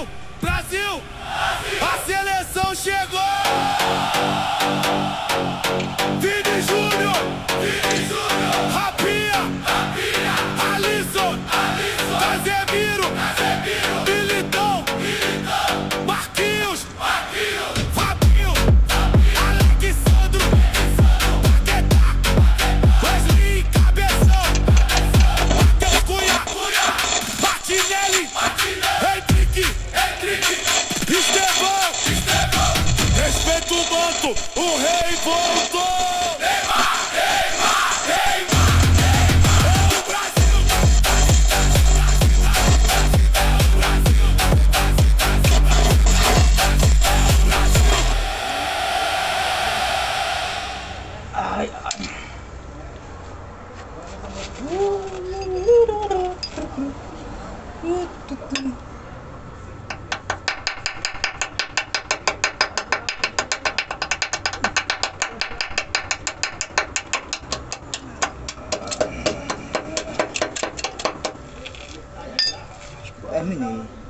Brasil! Brasil! A seleção chegou! Vini Júnior! Rapinha! Alisson! Casemiro! Militão! Marquinhos! Fabinho! Alexandro! Paquetá! Wesley Cabeção! Matheus Cunha! Martinelli! Henrique! Estevão! Respeita o manto! O rei voltou! Terminei.